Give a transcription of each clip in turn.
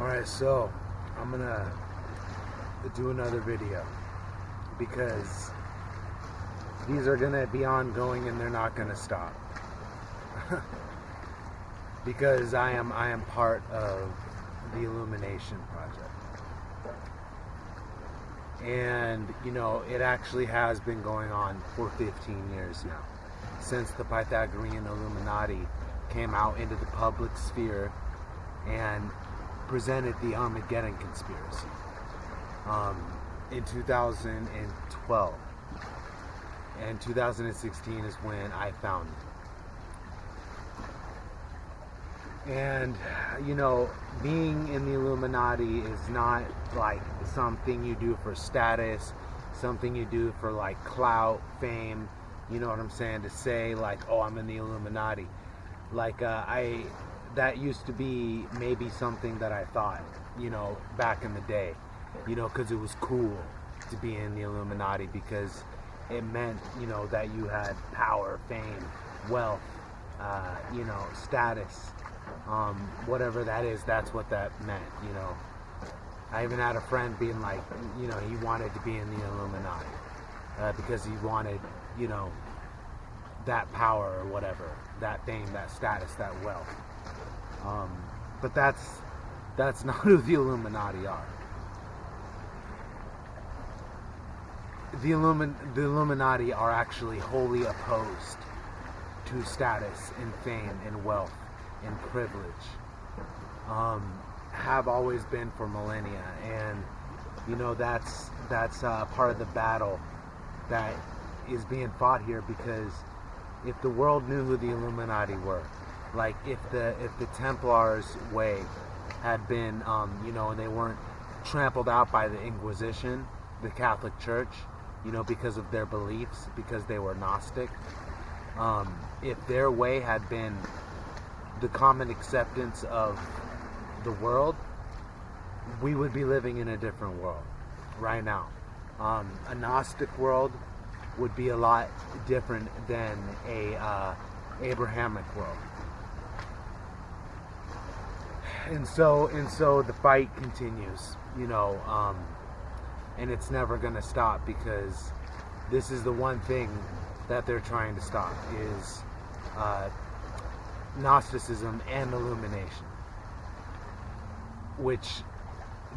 Alright, so I'm gonna do another video because these are gonna be ongoing and they're not gonna stop. Because I am part of the Illumination Project. And it actually has been going on for 15 years now, since the Pythagorean Illuminati came out into the public sphere and presented the Armageddon conspiracy in 2012. And 2016 is when I found it. And being in the Illuminati is not like something you do for status, something you do for like clout, fame, you know what I'm saying, to say like, oh, I'm in the Illuminati. Like that used to be maybe something that I thought, back in the day, because it was cool to be in the Illuminati because it meant, that you had power, fame, wealth, status, whatever that is, that's what that meant, I even had a friend being like, he wanted to be in the Illuminati because he wanted, that power or whatever, that fame, that status, that wealth. But that's not who the Illuminati are. The Illuminati are actually wholly opposed to status and fame and wealth and privilege. Have always been for millennia, and that's part of the battle that is being fought here, because if the world knew who the Illuminati were, like if the Templars' way had been, and they weren't trampled out by the Inquisition, the Catholic Church, because of their beliefs, because they were Gnostic, if their way had been the common acceptance of the world, we would be living in a different world right now. A Gnostic world would be a lot different than a Abrahamic world. And so the fight continues, and it's never going to stop, because this is the one thing that they're trying to stop, is Gnosticism and illumination, which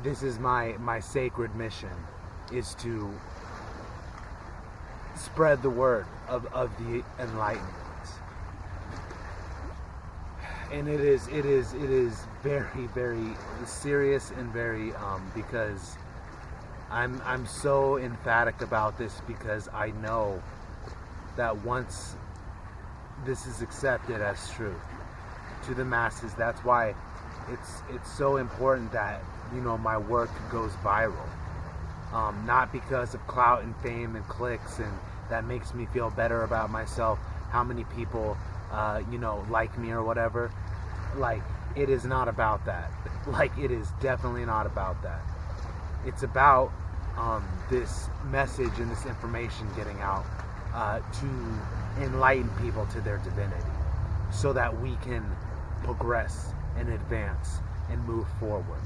this is my sacred mission, is to spread the word of the enlightenment. And it is very, very serious, and very because I'm so emphatic about this, because I know that once this is accepted as truth to the masses, that's why it's so important that my work goes viral. Not because of clout and fame and clicks, and that makes me feel better about myself, how many people like me or whatever. Like, it is not about that. Like, it is definitely not about that. It's about this message and this information getting out to enlighten people to their divinity, so that we can progress and advance and move forward.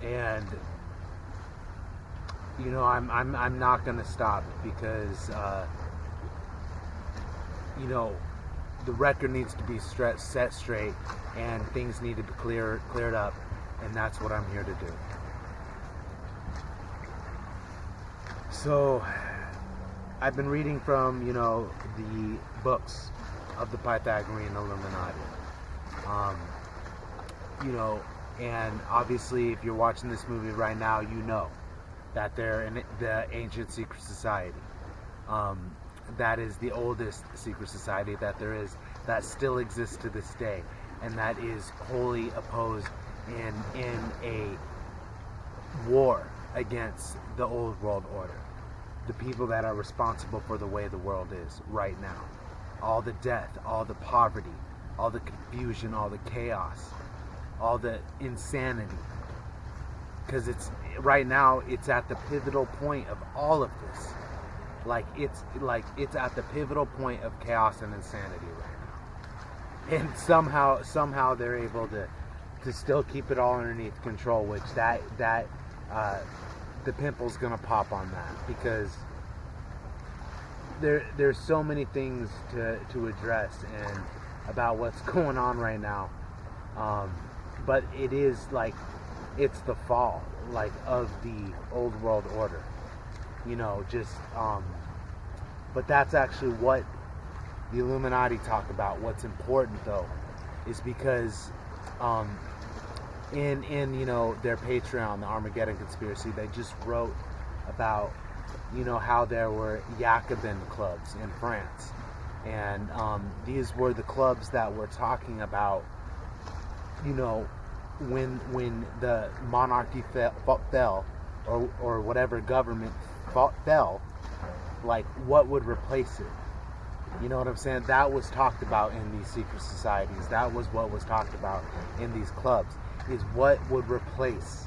And I'm not gonna stop, because the record needs to be set straight, and things need to be cleared up, and that's what I'm here to do. So I've been reading from the books of the Pythagorean Illuminati, and obviously if you're watching this movie right now, that they're in the ancient secret society. That is the oldest secret society that there is, that still exists to this day, and that is wholly opposed in a war against the old world order. The people that are responsible for the way the world is right now. All the death, all the poverty, all the confusion, all the chaos, all the insanity. Because right now it's at the pivotal point of all of this. It's at the pivotal point of chaos and insanity right now, and somehow they're able to still keep it all underneath control, which the pimple's gonna pop on that, because there's so many things to address and about what's going on right now, but it is like it's the fall of the old world order, but that's actually what the Illuminati talk about. What's important though is because in their Patreon, the Armageddon Conspiracy, they just wrote about how there were Jacobin clubs in France, and these were the clubs that were talking about when the monarchy fell or whatever government fell, like what would replace it. You know what I'm saying? That was talked about in these secret societies. That was what was talked about in these clubs, is what would replace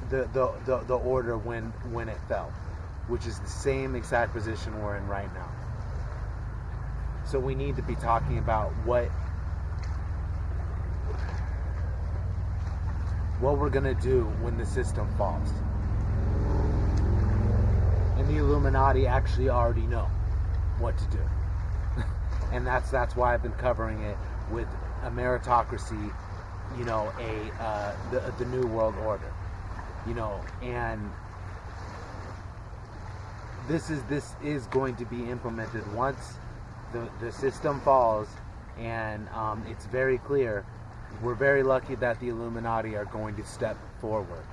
the order when it fell, which is the same exact position we're in right now. So we need to be talking about what we're gonna do when the system falls. And the Illuminati actually already know what to do. And that's why I've been covering it with a meritocracy, the new world order, and this is going to be implemented once the system falls, and it's very clear. We're very lucky that the Illuminati are going to step forward,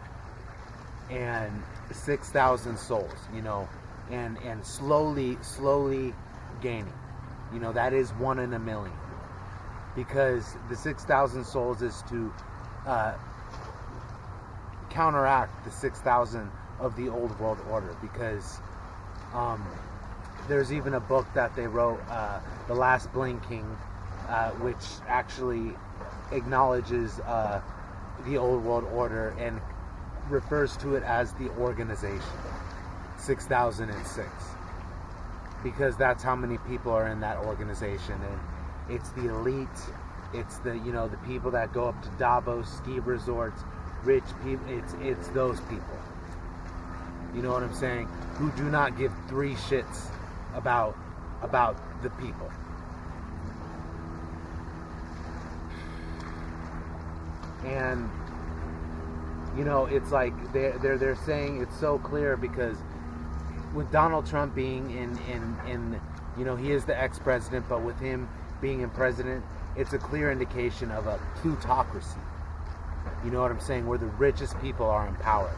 and 6,000 souls, and slowly gaining, that is 1 in a million, because the 6,000 souls is to counteract the 6,000 of the old world order, because there's even a book that they wrote, The Last Blinking, which actually acknowledges the old world order and refers to it as the organization 6006, because that's how many people are in that organization, and it's the elite, it's the the people that go up to Davos ski resorts, rich people. It's those people, you know what I'm saying, who do not give 3 shits about the people. And it's like they're saying it's so clear, because with Donald Trump being in he is the ex-president, but with him being in president, it's a clear indication of a plutocracy. You know what I'm saying? Where the richest people are in power.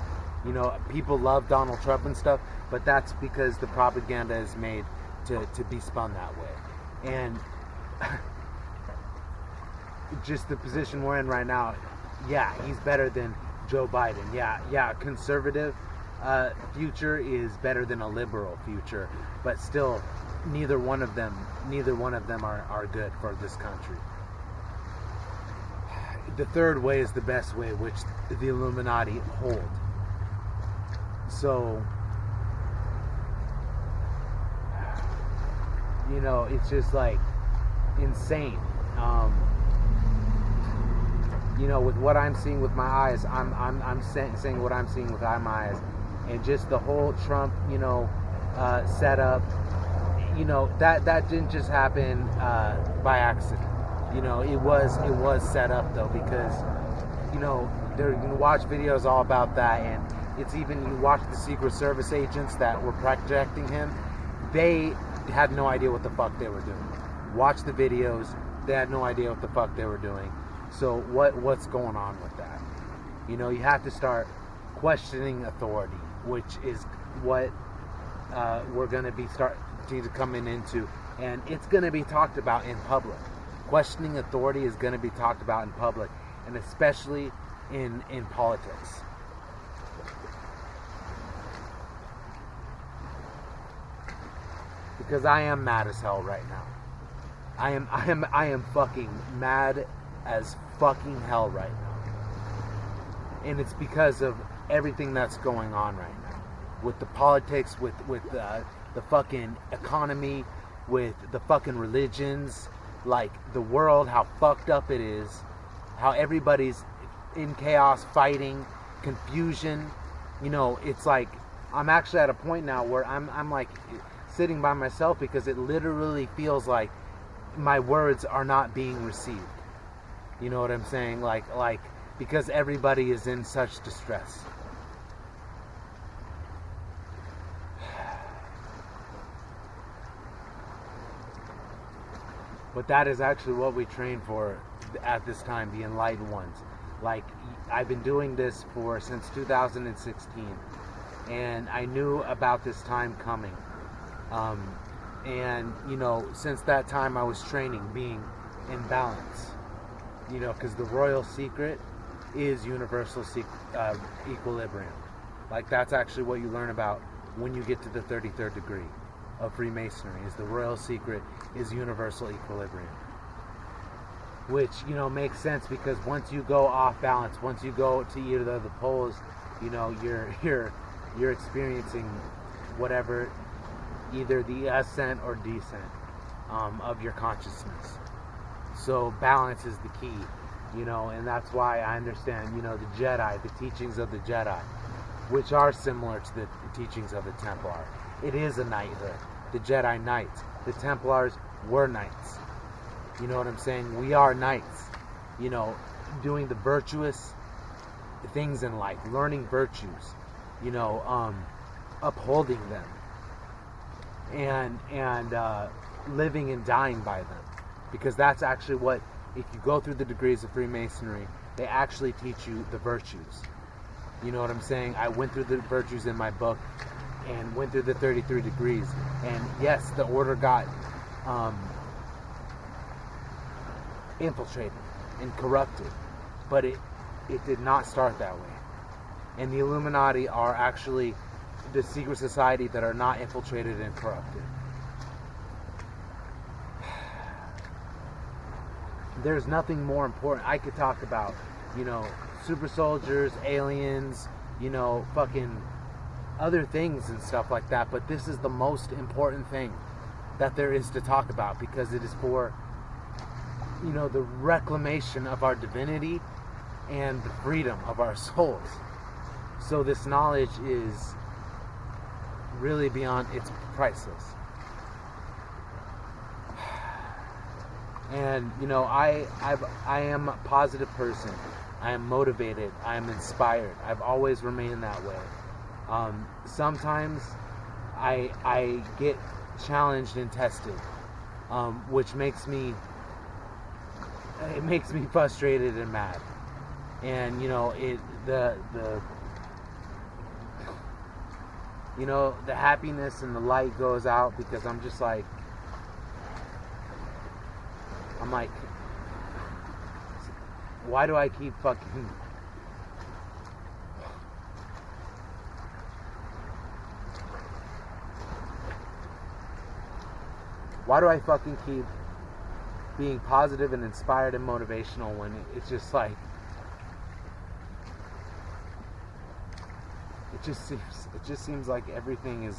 People love Donald Trump and stuff, but that's because the propaganda is made to be spun that way. And just the position we're in right now, yeah, he's better than Joe Biden. Yeah, conservative future is better than a liberal future, but still, neither one of them are good for this country. The third way is the best way, which the Illuminati hold. So, it's just like insane. With what I'm seeing with my eyes, I'm saying what I'm seeing with my eyes, and just the whole Trump, setup, that didn't just happen by accident. It was set up though, because you can watch videos all about that, and it's even, you watch the Secret Service agents that were projecting him, they had no idea what the fuck they were doing. Watch the videos, they had no idea what the fuck they were doing. So what's going on with that? You have to start questioning authority, which is what we're going to be coming into, and it's going to be talked about in public. Questioning authority is going to be talked about in public, and especially in politics. Because I am mad as hell right now. I am fucking mad as fucking hell right now. And it's because of everything that's going on right now with the politics, with the fucking economy, with the fucking religions, like the world, how fucked up it is, how everybody's in chaos, fighting, confusion. You know, it's like I'm actually at a point now where I'm like sitting by myself because it literally feels like my words are not being received. You know what I'm saying? Like because everybody is in such distress. But that is actually what we train for at this time, the enlightened ones. Like, I've been doing this since 2016, and I knew about this time coming. And, you know, since that time I was training, being in balance. You know, because the royal secret is universal equilibrium. Like, that's actually what you learn about when you get to the 33rd degree of Freemasonry, is the royal secret is universal equilibrium. Which, you know, makes sense because once you go off balance, once you go to either of the poles, you know, you're experiencing whatever, either the ascent or descent of your consciousness. So balance is the key, you know, and that's why I understand, you know, the Jedi, the teachings of the Jedi, which are similar to the teachings of the Templar. It is a knighthood. The Jedi Knights. The Templars were knights. You know what I'm saying? We are knights. You know, doing the virtuous things in life, learning virtues, you know, upholding them, and living and dying by them. Because that's actually what, if you go through the degrees of Freemasonry, they actually teach you the virtues. You know what I'm saying? I went through the virtues in my book and went through the 33 degrees. And yes, the order got infiltrated and corrupted, but it did not start that way. And the Illuminati are actually the secret society that are not infiltrated and corrupted. There's nothing more important. I could talk about, you know, super soldiers, aliens, you know, fucking other things and stuff like that, but this is the most important thing that there is to talk about, because it is for, you know, the reclamation of our divinity and the freedom of our souls. So this knowledge is really beyond, it's priceless. And, you know, I am a positive person. I am motivated. I am inspired. I've always remained that way. Sometimes I get challenged and tested, which makes me frustrated and mad. And, you know, you know, the happiness and the light goes out, because I'm like, why do I keep fucking... Why do I fucking keep being positive and inspired and motivational when it's just like... It just seems like everything is...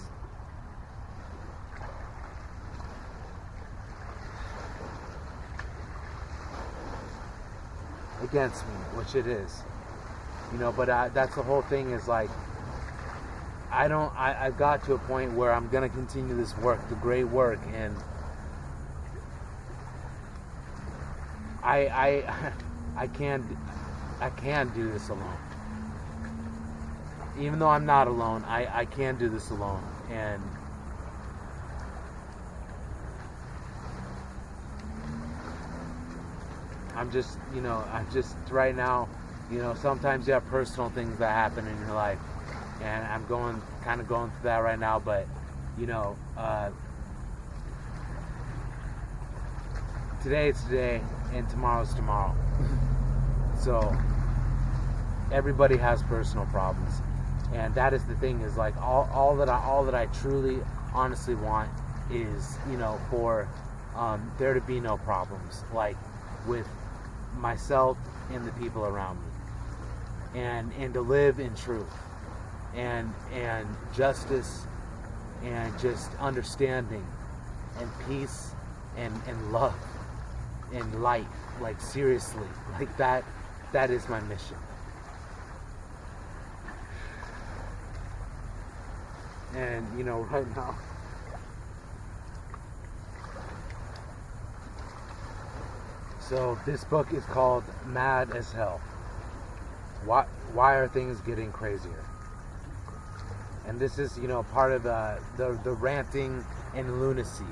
against me, which it is, you know. But that's the whole thing, is like, I've got to a point where I'm gonna continue this work, the great work, and I can do this alone. Even though I'm not alone, I can do this alone. And I'm just right now, you know, sometimes you have personal things that happen in your life, and I'm kind of going through that right now. But, you know, today is today, and tomorrow's tomorrow. So everybody has personal problems, and that is the thing, is like all that I truly, honestly want is, you know, for there to be no problems, like with myself and the people around me, and to live in truth, and justice and just understanding and peace and love and light. Like seriously, like that is my mission. And you know, right now, so this book is called Mad as Hell. Why are things getting crazier? And this is, you know, part of the Ranting and Lunacy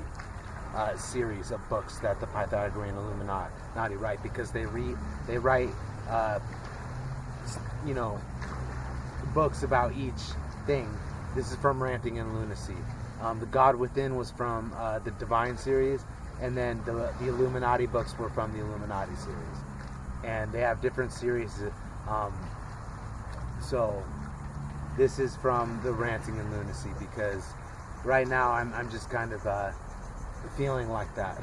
series of books that the Pythagorean Illuminati write, because they write you know, books about each thing. This is from Ranting and Lunacy. The God Within was from the Divine series, and then the Illuminati books were from the Illuminati series. And they have different series. So this is from the Ranting and Lunacy, because right now I'm just kind of feeling like that.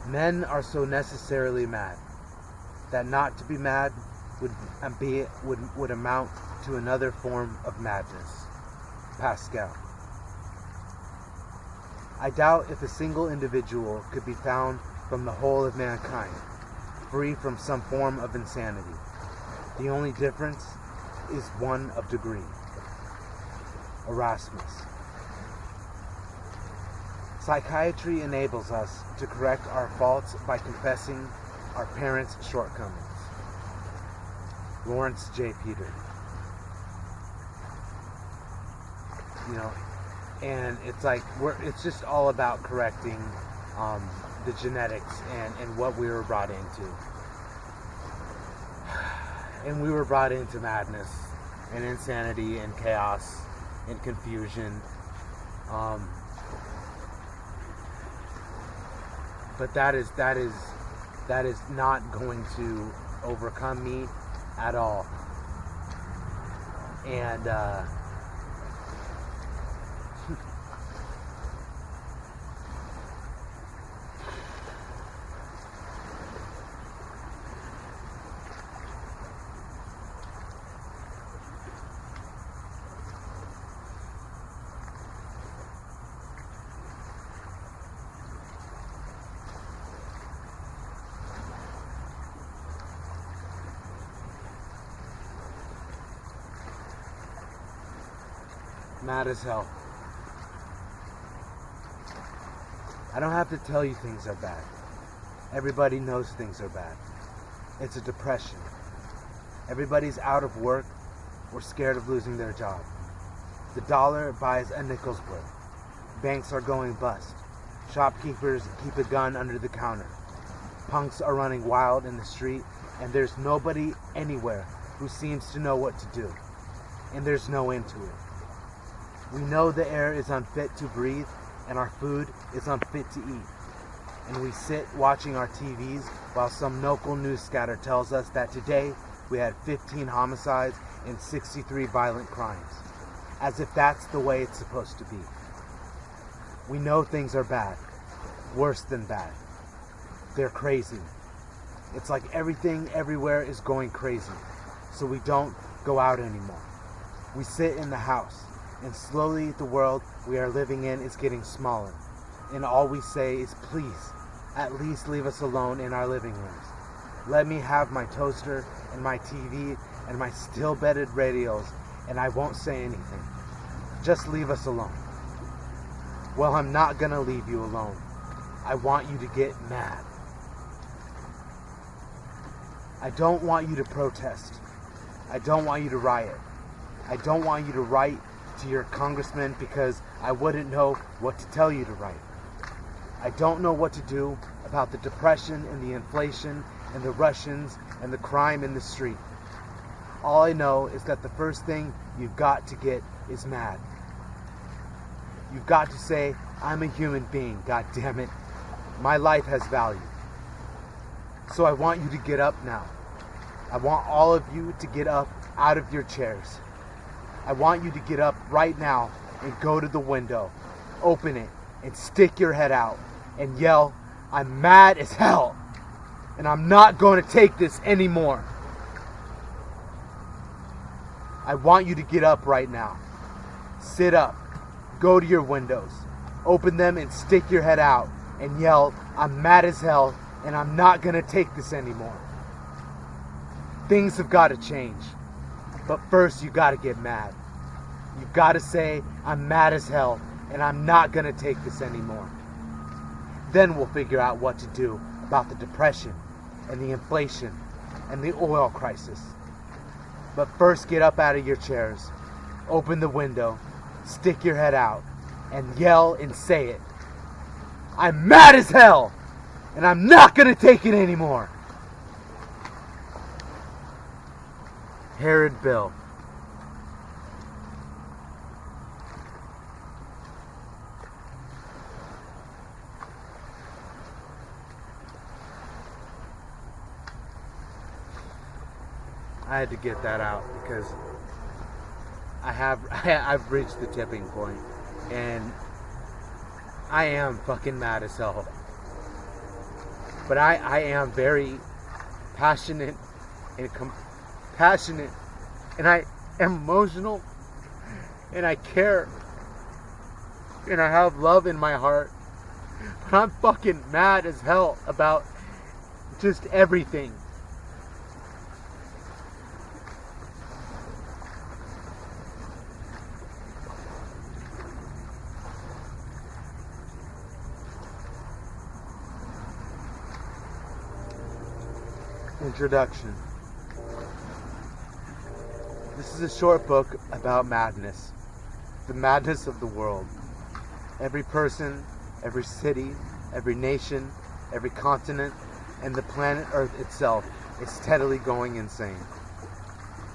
Men are so necessarily mad that not to be mad would amount to another form of madness. Pascal. I doubt if a single individual could be found from the whole of mankind, free from some form of insanity. The only difference is one of degree. Erasmus. Psychiatry enables us to correct our faults by confessing our parents' shortcomings. Lawrence J. Peter. You know, and it's like it's just all about correcting the genetics and what we were brought into. And we were brought into madness and insanity and chaos and confusion. But that is not going to overcome me at all. And mad as hell. I don't have to tell you things are bad. Everybody knows things are bad. It's a depression. Everybody's out of work or scared of losing their job. The dollar buys a nickel's worth. Banks are going bust. Shopkeepers keep a gun under the counter. Punks are running wild in the street, and there's nobody anywhere who seems to know what to do. And there's no end to it. We know the air is unfit to breathe, and our food is unfit to eat. And we sit watching our TVs while some local news scatter tells us that today we had 15 homicides and 63 violent crimes. As if that's the way it's supposed to be. We know things are bad. Worse than bad. They're crazy. It's like everything everywhere is going crazy. So we don't go out anymore. We sit in the house. And slowly the world we are living in is getting smaller. And all we say is, please, at least leave us alone in our living rooms. Let me have my toaster and my TV and my still-bedded radios, and I won't say anything. Just leave us alone. Well, I'm not gonna leave you alone. I want you to get mad. I don't want you to protest. I don't want you to riot. I don't want you to write to your congressman, because I wouldn't know what to tell you to write. I don't know what to do about the depression and the inflation and the Russians and the crime in the street. All I know is that the first thing you've got to get is mad. You've got to say, I'm a human being, god damn it. My life has value. So I want you to get up now. I want all of you to get up out of your chairs. I want you to get up right now and go to the window, open it, and stick your head out and yell, I'm mad as hell, and I'm not going to take this anymore. I want you to get up right now. Sit up. Go to your windows. Open them and stick your head out and yell, I'm mad as hell, and I'm not going to take this anymore. Things have got to change. But first, you got to get mad. You got to say, I'm mad as hell, and I'm not going to take this anymore. Then we'll figure out what to do about the depression and the inflation and the oil crisis. But first, get up out of your chairs, open the window, stick your head out, and yell and say it. I'm mad as hell, and I'm not going to take it anymore. Herod Bill. I had to get that out because I've reached the tipping point, and I am fucking mad as hell. But I am very passionate and compassionate, and I am emotional, and I care, and I have love in my heart. But I'm fucking mad as hell about just everything. Introduction. This is a short book about madness. The madness of the world. Every person, every city, every nation, every continent, and the planet Earth itself is steadily going insane.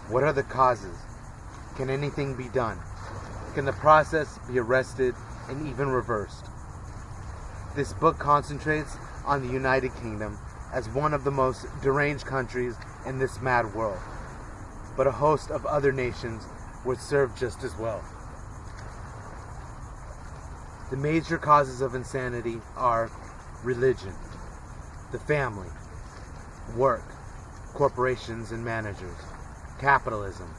What are the causes? Can anything be done? Can the process be arrested and even reversed? This book concentrates on the United Kingdom as one of the most deranged countries in this mad world. But a host of other nations would serve just as well. The major causes of insanity are religion, the family, work, corporations and managers, capitalism,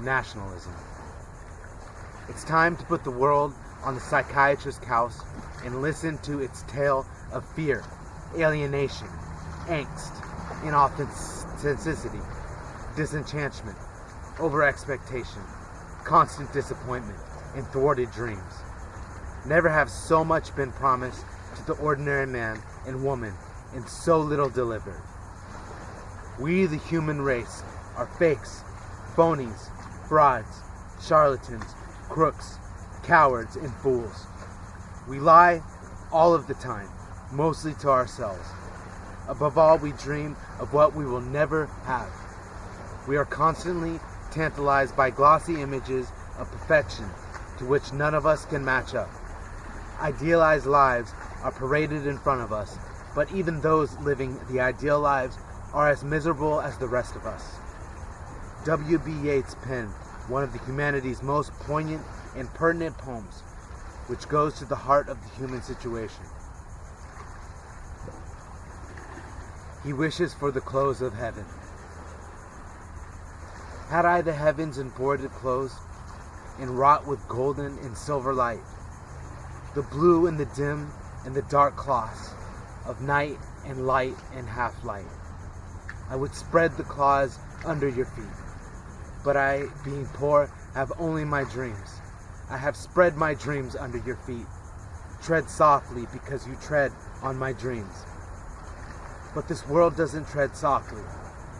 nationalism. It's time to put the world on the psychiatrist's couch and listen to its tale of fear, alienation, angst, inauthenticity, disenchantment, over-expectation, constant disappointment, and thwarted dreams. Never have so much been promised to the ordinary man and woman and so little delivered. We, the human race, are fakes, phonies, frauds, charlatans, crooks, cowards, and fools. We lie all of the time, mostly to ourselves. Above all, we dream of what we will never have. We are constantly tantalized by glossy images of perfection to which none of us can match up. Idealized lives are paraded in front of us, but even those living the ideal lives are as miserable as the rest of us. W.B. Yeats penned one of the humanity's most poignant and pertinent poems, which goes to the heart of the human situation. He wishes for the close of heaven. Had I the heavens embroidered close, and wrought with golden and silver light, the blue and the dim and the dark cloths of night and light and half-light, I would spread the cloths under your feet. But I, being poor, have only my dreams. I have spread my dreams under your feet. Tread softly, because you tread on my dreams. But this world doesn't tread softly.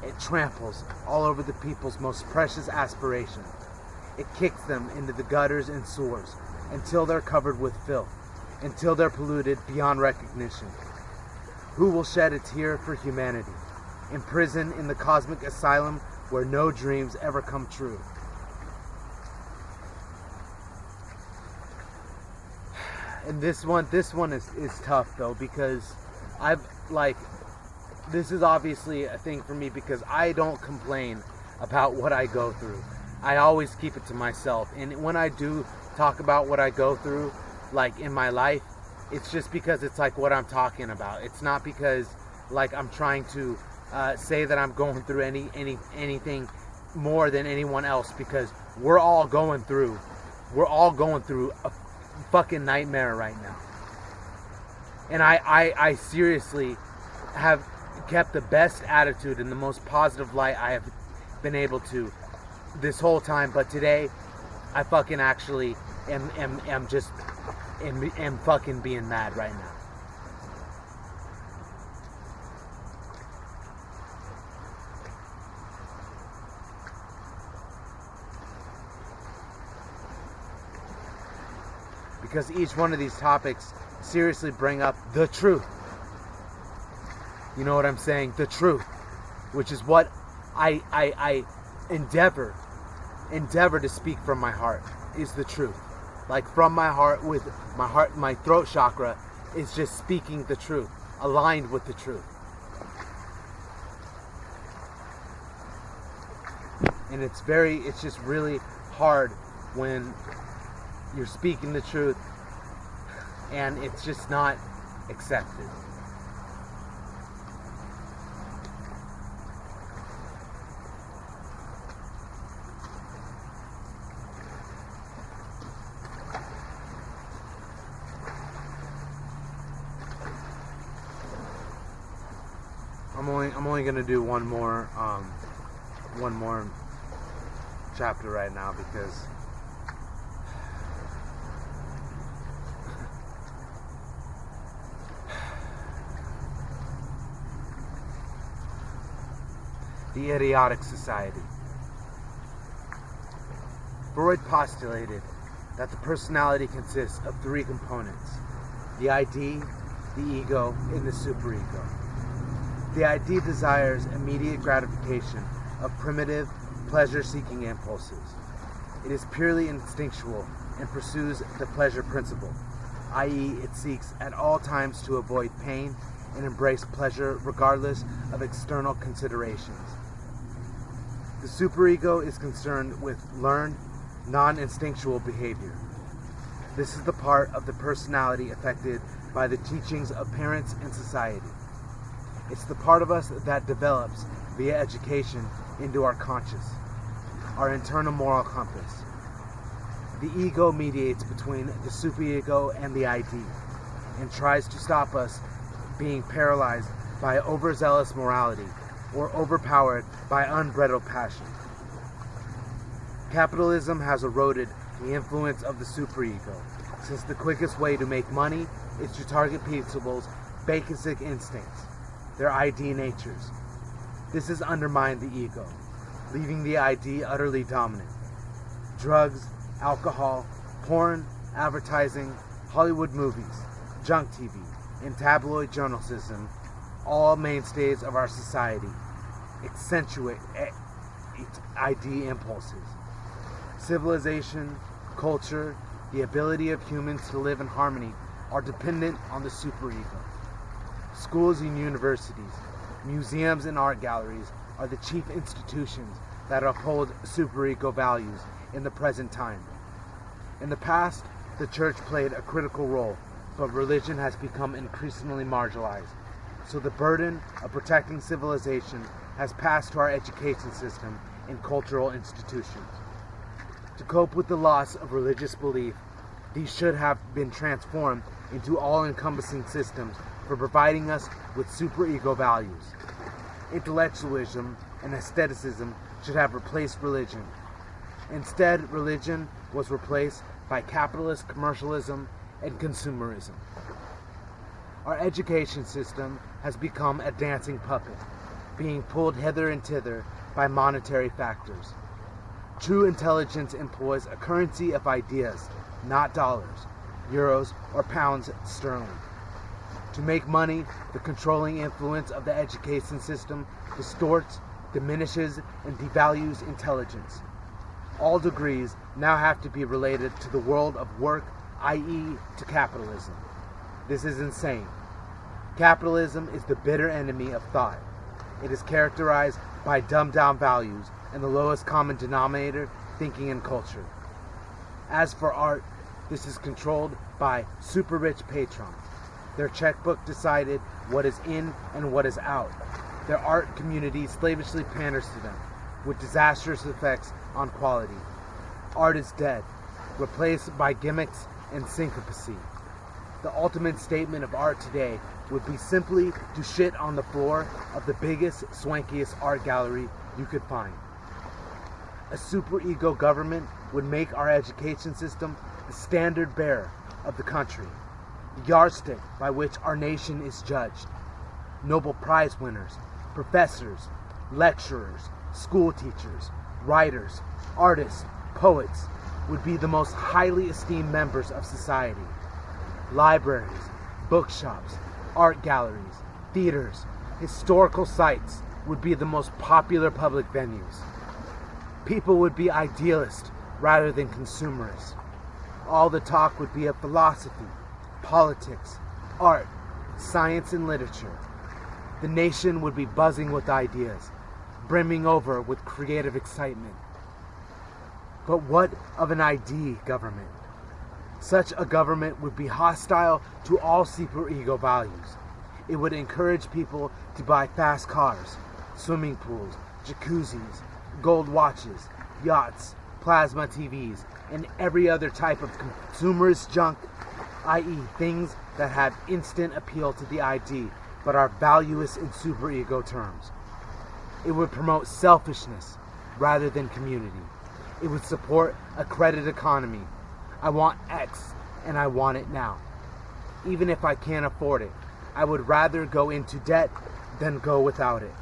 It tramples all over the people's most precious aspiration. It kicks them into the gutters and sewers until they're covered with filth, until they're polluted beyond recognition. Who will shed a tear for humanity, imprisoned in the cosmic asylum where no dreams ever come true? And this one is tough though, because this is obviously a thing for me because I don't complain about what I go through. I always keep it to myself. And when I do talk about what I go through, like in my life, it's just because it's like what I'm talking about. It's not because like I'm trying to say that I'm going through anything more than anyone else, because we're all going through a fucking nightmare right now. And I seriously have kept the best attitude and the most positive light I have been able to this whole time, but today I fucking actually am fucking being mad right now. Because each one of these topics seriously bring up the truth. You know what I'm saying? The truth. Which is what I endeavor to speak from my heart, is the truth. Like from my heart, with my heart, my throat chakra is just speaking the truth, aligned with the truth. And it's just really hard when you're speaking the truth and it's just not accepted. I'm only gonna do one more chapter right now, because the idiotic society. Freud postulated that the personality consists of three components: the ID, the ego, and the superego. The ID desires immediate gratification of primitive, pleasure-seeking impulses. It is purely instinctual and pursues the pleasure principle, i.e., it seeks at all times to avoid pain and embrace pleasure regardless of external considerations. The superego is concerned with learned, non-instinctual behavior. This is the part of the personality affected by the teachings of parents and society. It's the part of us that develops via education into our conscious, our internal moral compass. The ego mediates between the superego and the ID and tries to stop us being paralyzed by overzealous morality or overpowered by unbridled passion. Capitalism has eroded the influence of the superego, since the quickest way to make money is to target people's basic instincts, their ID natures. This has undermined the ego, leaving the ID utterly dominant. Drugs, alcohol, porn, advertising, Hollywood movies, junk TV, and tabloid journalism, all mainstays of our society, accentuate its ID impulses. Civilization, culture, the ability of humans to live in harmony are dependent on the superego. Schools and universities, museums and art galleries are the chief institutions that uphold superego values in the present time. In the past, the church played a critical role, but religion has become increasingly marginalized. So the burden of protecting civilization has passed to our education system and cultural institutions. To cope with the loss of religious belief, these should have been transformed into all-encompassing systems for providing us with superego values. Intellectualism and aestheticism should have replaced religion. Instead, religion was replaced by capitalist commercialism and consumerism. Our education system has become a dancing puppet, being pulled hither and thither by monetary factors. True intelligence employs a currency of ideas, not dollars, euros, or pounds sterling. To make money, the controlling influence of the education system distorts, diminishes, and devalues intelligence. All degrees now have to be related to the world of work, i.e., to capitalism. This is insane. Capitalism is the bitter enemy of thought. It is characterized by dumbed-down values and the lowest common denominator, thinking and culture. As for art, This is controlled by super rich patrons. Their checkbook decided what is in and what is out. Their art community slavishly panders to them, with disastrous effects on quality. Art is dead, replaced by gimmicks and syncopacy. The ultimate statement of art today would be simply to shit on the floor of the biggest, swankiest art gallery you could find. A superego government would make our education system the standard bearer of the country, the yardstick by which our nation is judged. Nobel Prize winners, professors, lecturers, school teachers, writers, artists, poets would be the most highly esteemed members of society. Libraries, bookshops, art galleries, theaters, historical sites would be the most popular public venues. People would be idealists rather than consumerists. All the talk would be of philosophy, politics, art, science, and literature. The nation would be buzzing with ideas, brimming over with creative excitement. But what of an ID government? Such a government would be hostile to all superego values. It would encourage people to buy fast cars, swimming pools, jacuzzis, gold watches, yachts, plasma TVs, and every other type of consumerist junk, i.e. things that have instant appeal to the ID but are valueless in superego terms. It would promote selfishness rather than community. It would support a credit economy. I want X and I want it now. Even if I can't afford it, I would rather go into debt than go without it.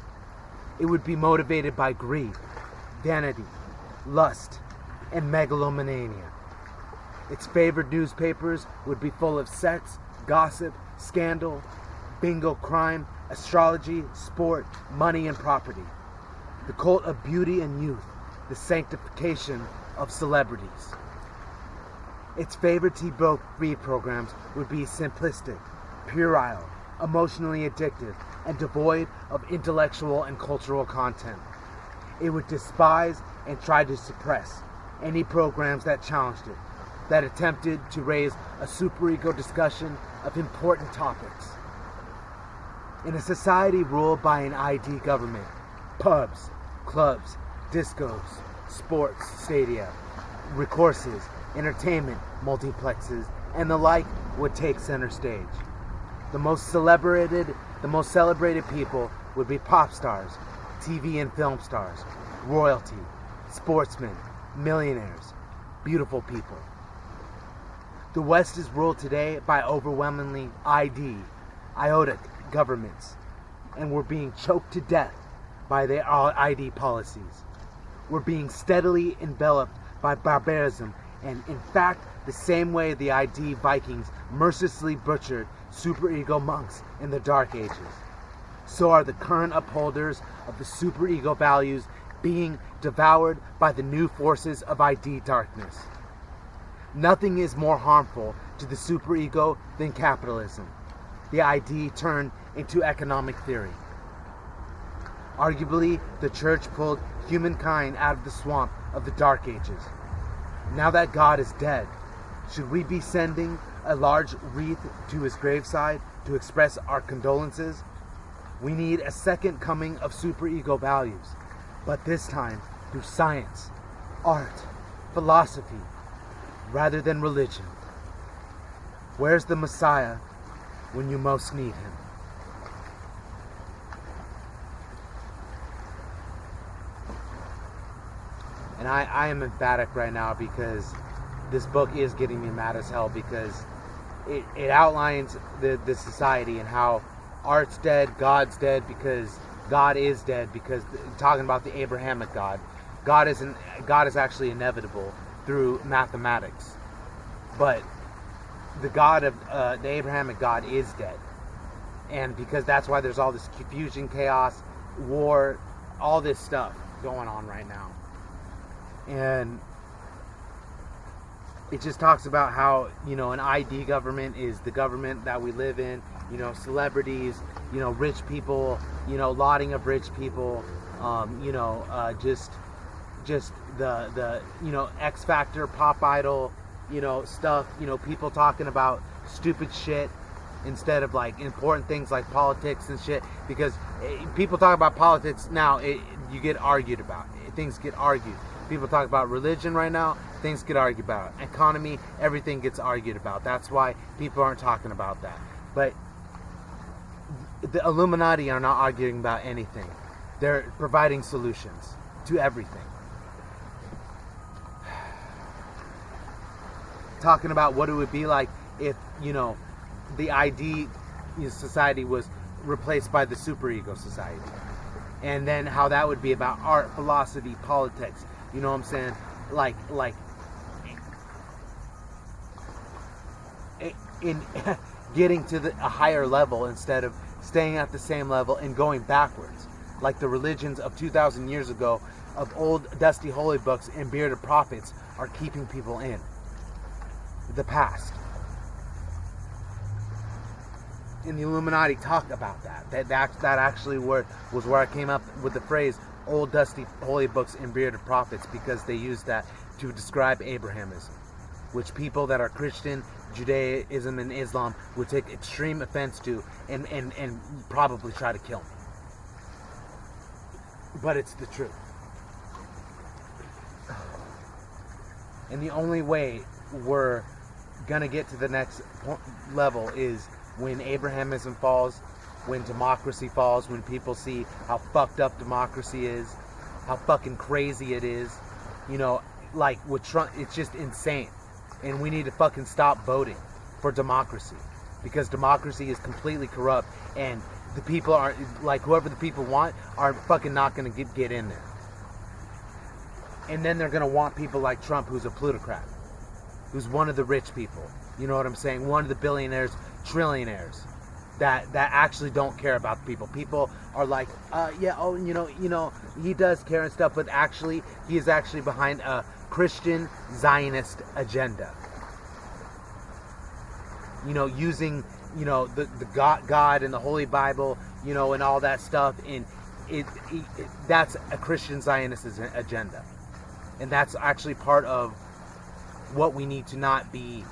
It would be motivated by greed, vanity, lust, and megalomania. Its favored newspapers would be full of sex, gossip, scandal, bingo, crime, astrology, sport, money, and property. The cult of beauty and youth, the sanctification of celebrities. Its favorite TV programs would be simplistic, puerile, emotionally addictive, and devoid of intellectual and cultural content. It would despise and try to suppress any programs that challenged it, that attempted to raise a superego discussion of important topics. In a society ruled by an ID government, pubs, clubs, discos, sports stadia, recourses, entertainment, multiplexes, and the like would take center stage. The most celebrated people would be pop stars, TV and film stars, royalty, sportsmen, millionaires, beautiful people. The West is ruled today by overwhelmingly idiotic governments, and we're being choked to death by their ID policies. We're being steadily enveloped by barbarism, and in fact, the same way the ID Vikings mercilessly butchered superego monks in the Dark Ages, so are the current upholders of the superego values being devoured by the new forces of ID darkness. Nothing is more harmful to the superego than capitalism, the ID turned into economic theory. Arguably, the church pulled humankind out of the swamp of the Dark Ages. Now that God is dead, should we be sending a large wreath to his graveside to express our condolences? We need a second coming of superego values, but this time through science, art, philosophy, rather than religion. Where's the Messiah when you most need him? And I am emphatic right now because this book is getting me mad as hell, because it outlines the society and how art's dead, God's dead, because God is dead, because talking about the Abrahamic God. God is actually inevitable through mathematics. But the God of the Abrahamic God is dead. And because that's why there's all this confusion, chaos, war, all this stuff going on right now. And it just talks about how, an ID government is the government that we live in, celebrities, rich people, lauding of rich people, just the X Factor, pop idol, stuff, people talking about stupid shit instead of like important things like politics and shit, because people talk about politics now, you get argued about. Things get argued. People talk about religion right now, things get argued about. Economy, everything gets argued about. That's why people aren't talking about that. But the Illuminati are not arguing about anything. They're providing solutions to everything. Talking about what it would be like if, the ID society was replaced by the superego society. And then how that would be about art, philosophy, politics. You know what I'm saying? Like in getting to a higher level instead of staying at the same level and going backwards. Like the religions of 2,000 years ago, of old dusty holy books and bearded prophets are keeping people in the past. And the Illuminati talked about that. That actually was where I came up with the phrase old dusty holy books and bearded prophets, because they used that to describe Abrahamism, which people that are Christian, Judaism, and Islam would take extreme offense to and probably try to kill me. But it's the truth. And the only way we're gonna get to the next level is when Abrahamism falls, when democracy falls, when people see how fucked up democracy is, how fucking crazy it is. Like with Trump, it's just insane. And we need to fucking stop voting for democracy, because democracy is completely corrupt, and the people are, like, whoever the people want are fucking not gonna get in there. And then they're gonna want people like Trump, who's a plutocrat, who's one of the rich people. You know what I'm saying? One of the billionaires, trillionaires that actually don't care about the people. People are like, he does care and stuff, but actually, he is actually behind a Christian Zionist agenda. Using, the God and the Holy Bible, and all that stuff, and that's a Christian Zionist agenda. And that's actually part of what we need to not be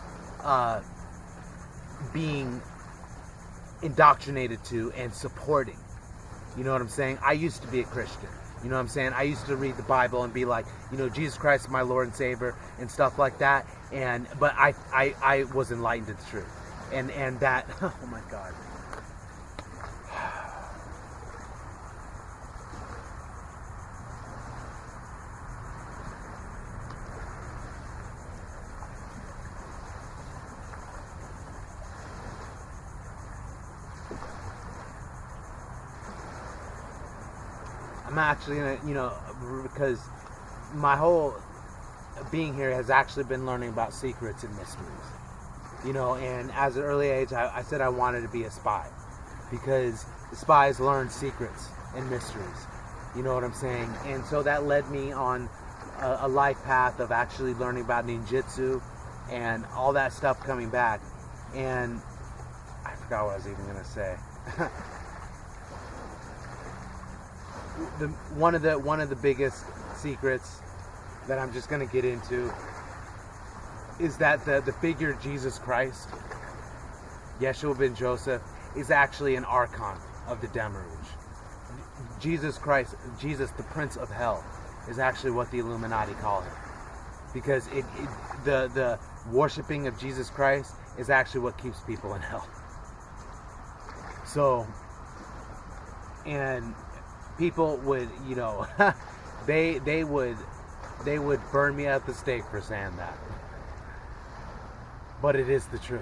being indoctrinated to and supporting. You know what I'm saying? I used to be a Christian. You know what I'm saying? I used to read the Bible and be like, Jesus Christ is my Lord and Savior and stuff like that. But I was enlightened to the truth. And that, oh my God. I'm actually gonna, because my whole being here has actually been learning about secrets and mysteries. And as an early age, I said I wanted to be a spy, because the spies learn secrets and mysteries. You know what I'm saying? And so that led me on a life path of actually learning about ninjutsu and all that stuff coming back. And I forgot what I was even gonna say. One of the biggest secrets that I'm just going to get into is that the figure Jesus Christ, Yeshua ben Joseph, is actually an archon of the Demerouge. Jesus Christ, Jesus, the Prince of Hell, is actually what the Illuminati call him, because the worshiping of Jesus Christ is actually what keeps people in hell. So, and people would, they would burn me at the stake for saying that. But it is the truth.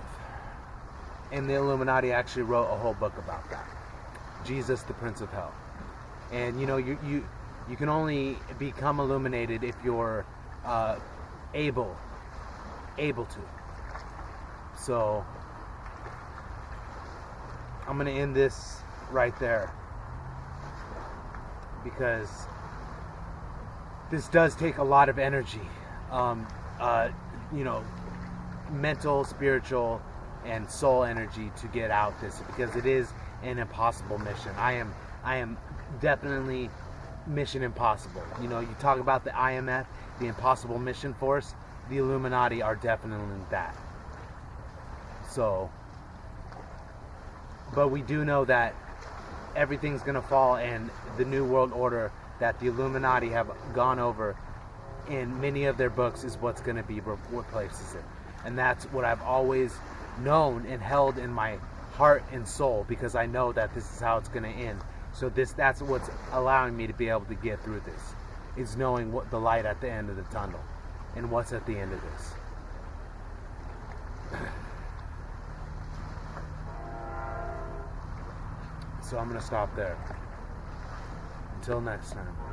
And the Illuminati actually wrote a whole book about that. Jesus, the Prince of Hell. And you can only become illuminated if you're able to. So I'm gonna end this right there, because this does take a lot of energy, mental, spiritual, and soul energy to get out this, because it is an impossible mission. I am definitely Mission Impossible. You talk about the IMF, the Impossible Mission Force. the Illuminati are definitely that. So, but we do know that everything's going to fall, and the New World Order that the Illuminati have gone over in many of their books is what's going to be what places it. And that's what I've always known and held in my heart and soul, because I know that this is how it's going to end. So that's what's allowing me to be able to get through this, is knowing what the light at the end of the tunnel and what's at the end of this. So I'm going to stop there. Until next time.